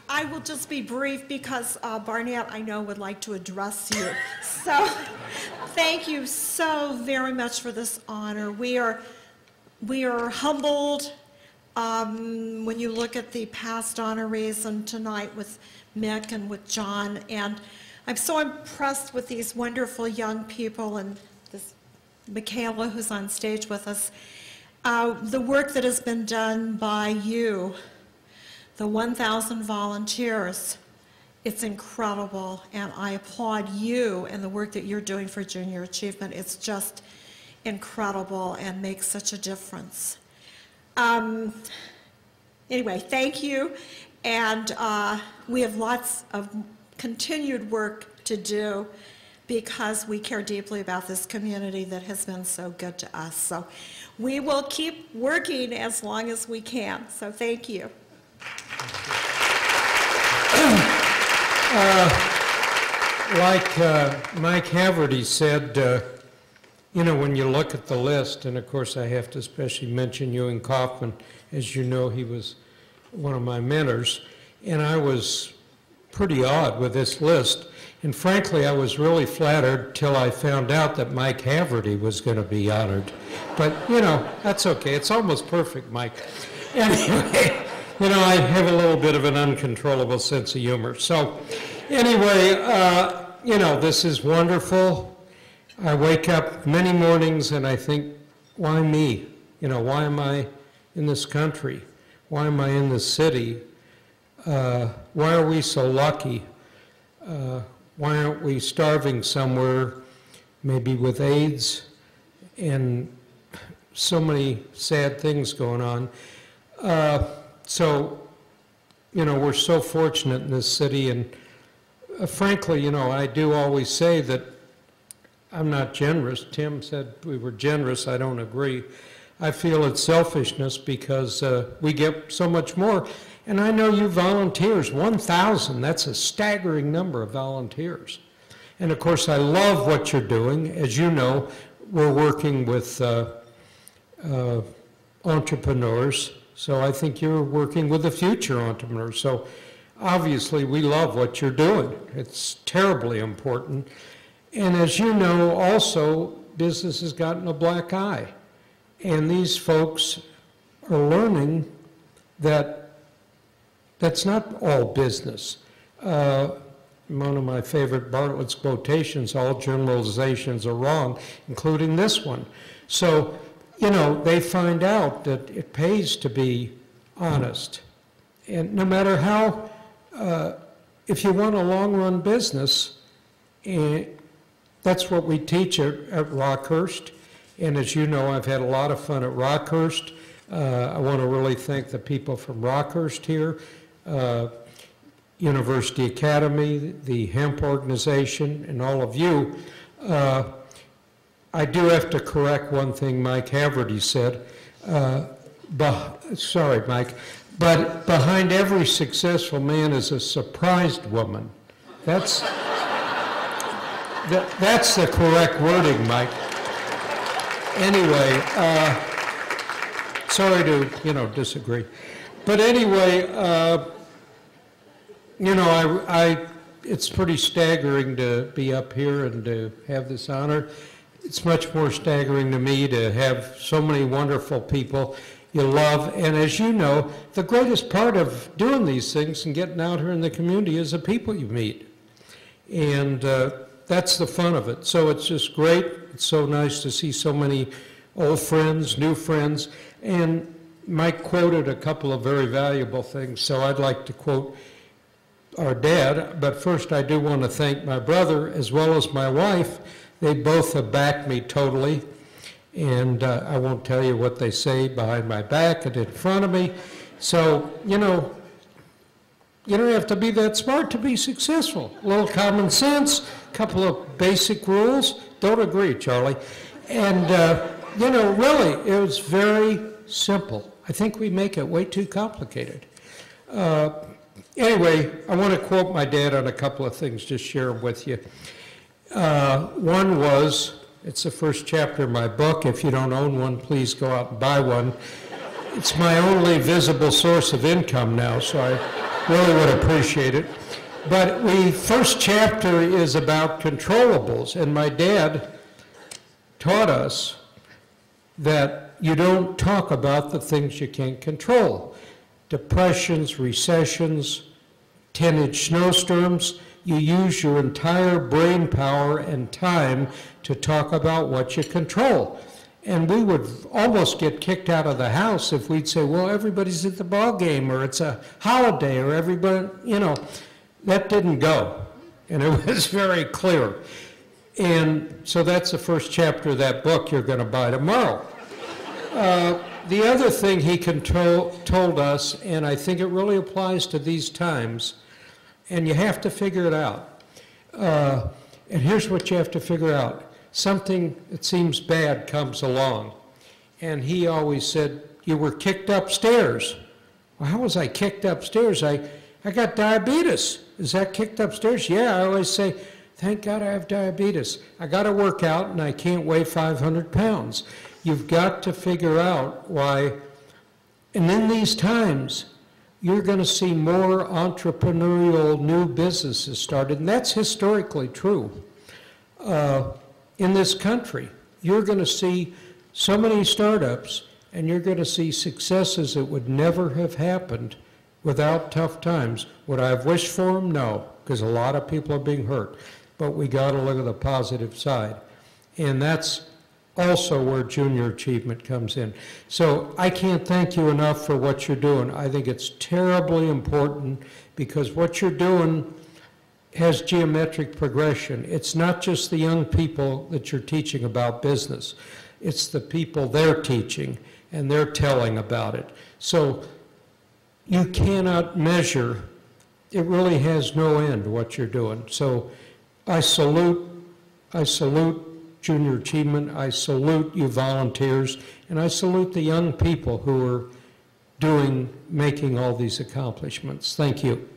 I will just be brief because Barnett, I know, would like to address you. So thank you so very much for this honor. We are humbled when you look at the past honorees and tonight with Mick and with John. And I'm so impressed with these wonderful young people and this Michaela who's on stage with us. The work that has been done by you, the 1,000 volunteers, it's incredible, and I applaud you and the work that you're doing for Junior Achievement. It's just incredible and makes such a difference. Anyway, thank you, and we have lots of continued work to do because we care deeply about this community that has been so good to us. So we will keep working as long as we can. So thank you. Like Mike Haverty said, you know, when you look at the list, and of course I have to especially mention Ewing Kauffman, as you know, he was one of my mentors, and I was pretty awed with this list. And frankly, I was really flattered till I found out that Mike Haverty was going to be honored. But, you know, that's okay. It's almost perfect, Mike. Anyway, you know, I have a little bit of an uncontrollable sense of humor. So anyway, you know, this is wonderful. I wake up many mornings and I think, why me? You know, why am I in this country? Why am I in this city? Why are we so lucky? Why aren't we starving somewhere, maybe with AIDS and so many sad things going on? So, you know, we're so fortunate in this city, and frankly, you know, I do always say that I'm not generous. Tim said we were generous. I don't agree. I feel it's selfishness because we get so much more. And I know you volunteers, 1,000, that's a staggering number of volunteers. And of course, I love what you're doing. As you know, we're working with entrepreneurs. So I think you're working with the future entrepreneurs. So obviously, we love what you're doing. It's terribly important. And as you know, also, business has gotten a black eye. And these folks are learning that that's not all business. One of my favorite Bartlett's quotations, all generalizations are wrong, including this one. So, you know, they find out that it pays to be honest. And no matter how, if you want a long-run business, that's what we teach at Rockhurst. And as you know, I've had a lot of fun at Rockhurst. I want to really thank the people from Rockhurst here, University Academy, the hemp organization, and all of you. I do have to correct one thing Mike Haverty said. Sorry, Mike. But behind every successful man is a surprised woman. That's the correct wording, Mike. Anyway, sorry to, you know, disagree. But anyway, you know, it's pretty staggering to be up here and to have this honor. It's much more staggering to me to have so many wonderful people you love. And as you know, the greatest part of doing these things and getting out here in the community is the people you meet. And that's the fun of it. So it's just great. It's so nice to see so many old friends, new friends. And Mike quoted a couple of very valuable things, so I'd like to quote our dad. But first, I do want to thank my brother as well as my wife. They both have backed me totally. And I won't tell you what they say behind my back and in front of me. So, you know, you don't have to be that smart to be successful. A little common sense, a couple of basic rules. Don't agree, Charlie. And, you know, really, it was very simple. I think we make it way too complicated. Anyway, I want to quote my dad on a couple of things, just share them with you. One was, it's the first chapter of my book. If you don't own one, please go out and buy one. It's my only visible source of income now, so I really would appreciate it. But the first chapter is about controllables, and my dad taught us that you don't talk about the things you can't control. Depressions, recessions, 10-inch snowstorms, you use your entire brain power and time to talk about what you control. And we would almost get kicked out of the house if we'd say, well, everybody's at the ball game, or it's a holiday, or everybody, you know. That didn't go, and it was very clear. And so that's the first chapter of that book you're going to buy tomorrow. The other thing he told us, and I think it really applies to these times, and you have to figure it out. And here's what you have to figure out. Something that seems bad comes along. And he always said, you were kicked upstairs. Well, how was I kicked upstairs? I got diabetes. Is that kicked upstairs? Yeah, I always say, thank God I have diabetes. I got to work out and I can't weigh 500 pounds. You've got to figure out why. And in these times, you're going to see more entrepreneurial new businesses started, and that's historically true. In this country, you're going to see so many startups, and you're going to see successes that would never have happened without tough times. Would I have wished for them? No, because a lot of people are being hurt. But we got to look at the positive side. And that's also where junior achievement comes in. So I can't thank you enough for what you're doing. I think it's terribly important, because what you're doing has geometric progression. It's not just the young people that you're teaching about business. It's the people they're teaching, and they're telling about it. So you cannot measure. It really has no end what you're doing. So I salute junior achievement. I salute you volunteers, and I salute the young people who are making all these accomplishments. Thank you.